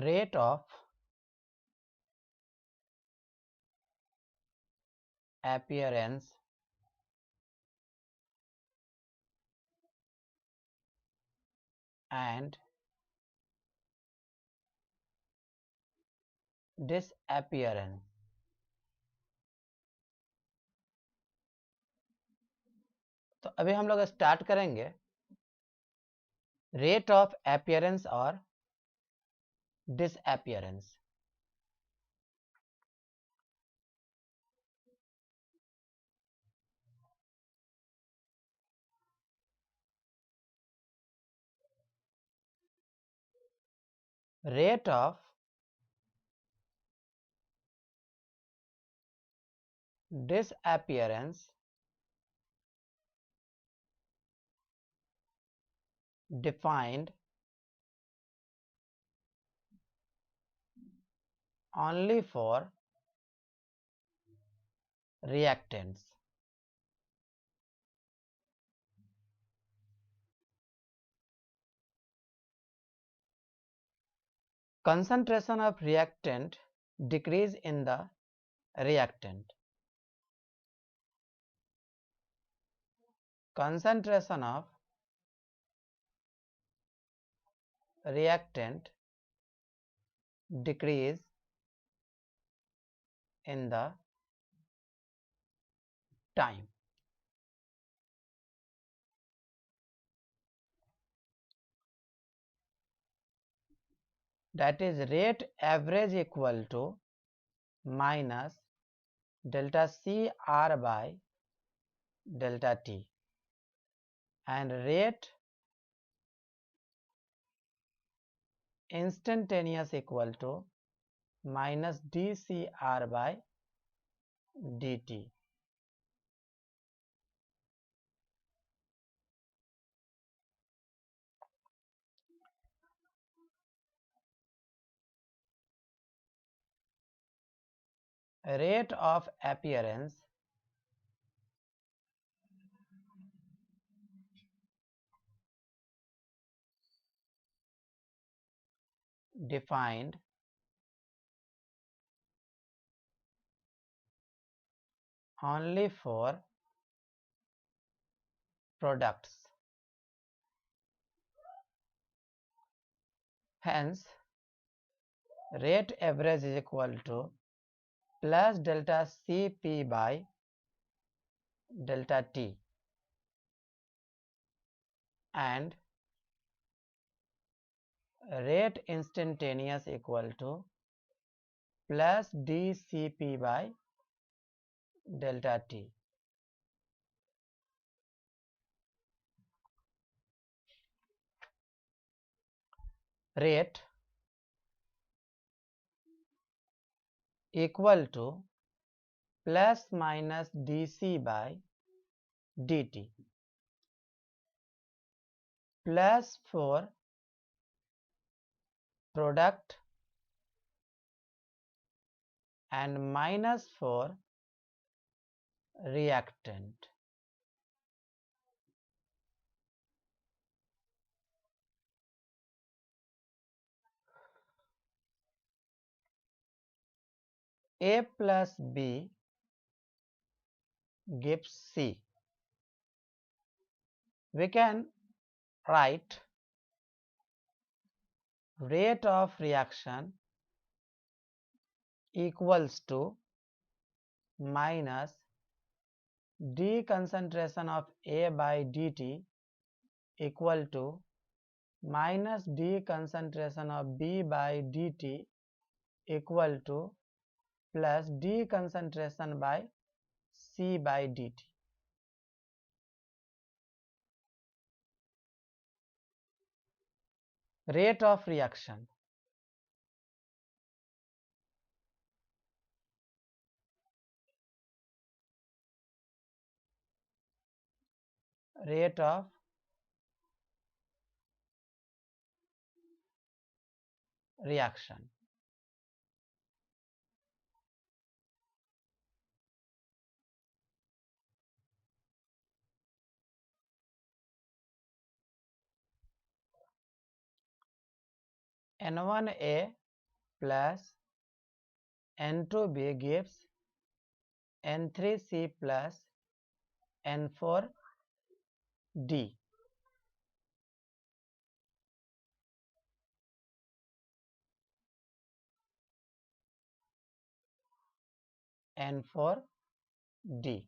rate of appearance and disappearance. तो अभी हम लोग स्टार्ट करेंगे रेट ऑफ अपीयरेंस और disappearance. Rate of disappearance defined only for reactants. Concentration of reactant decrease in the reactant. Concentration of reactant decrease in the time. That is rate average equal to minus delta C R by delta T, and rate instantaneous equal to minus dCr by dt. Rate of appearance defined only for products. Hence, rate average is equal to plus delta Cp by delta T, and rate instantaneous equal to plus dCp by delta T. Rate equal to plus minus dC by dt plus for product and minus for reactant. A plus B gives C. We can write rate of reaction equals to minus d concentration of A by dt equal to minus d concentration of B by dt equal to plus d concentration by C by dt. Rate of reaction. Rate of reaction. N1A plus N2B gives N3C plus N4D. N4D.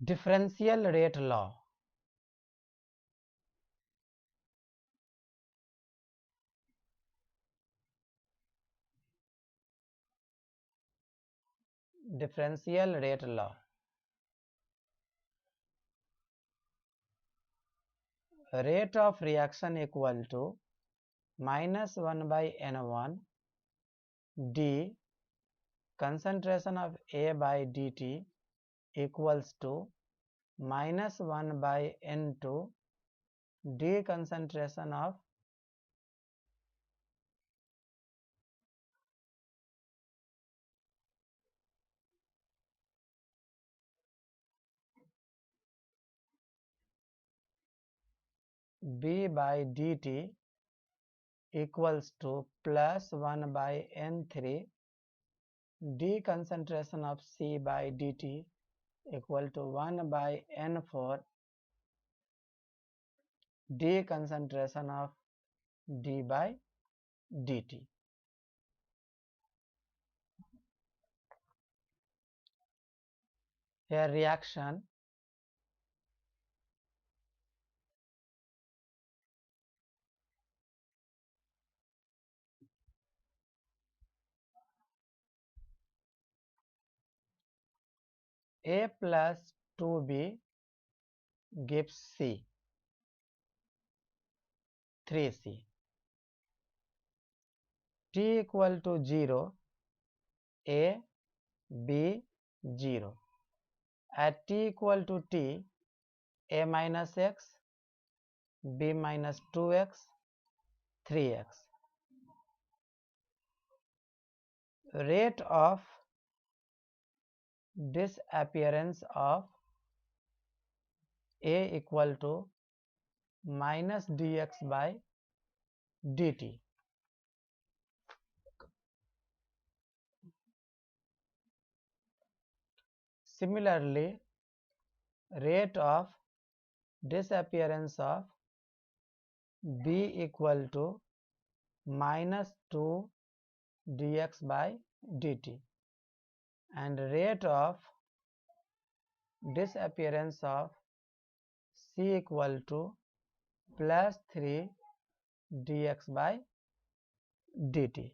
Differential rate law. Differential rate law. Rate of reaction equal to minus 1 by N1 D concentration of A by dt equals to minus 1 by N2 D concentration of B by dt equals to plus 1 by N3 D concentration of C by dt equal to 1 by N4 D concentration of D by dt. Here reaction A plus 2B gives C 3C. T equal to 0, A, B, 0. At T equal to T, A minus X, B minus 2X, 3X. Rate of disappearance of A equal to minus dx by dt. Similarly, rate of disappearance of B equal to minus 2 dx by dt, and rate of disappearance of C equal to plus 3 dx by dt.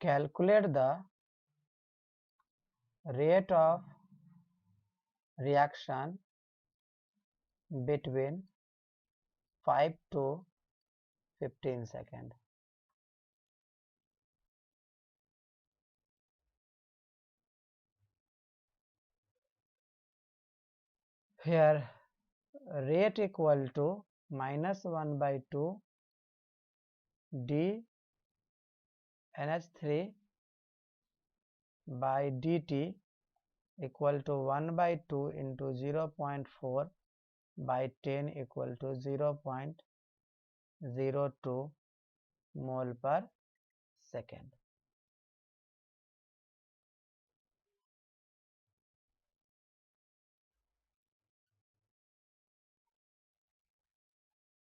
Calculate the rate of reaction between 5 to 15 seconds. Here rate equal to minus 1 by 2 d NH3 by dt equal to 1 by 2 into 0.4 by 10 equal to 0.02 mole per second.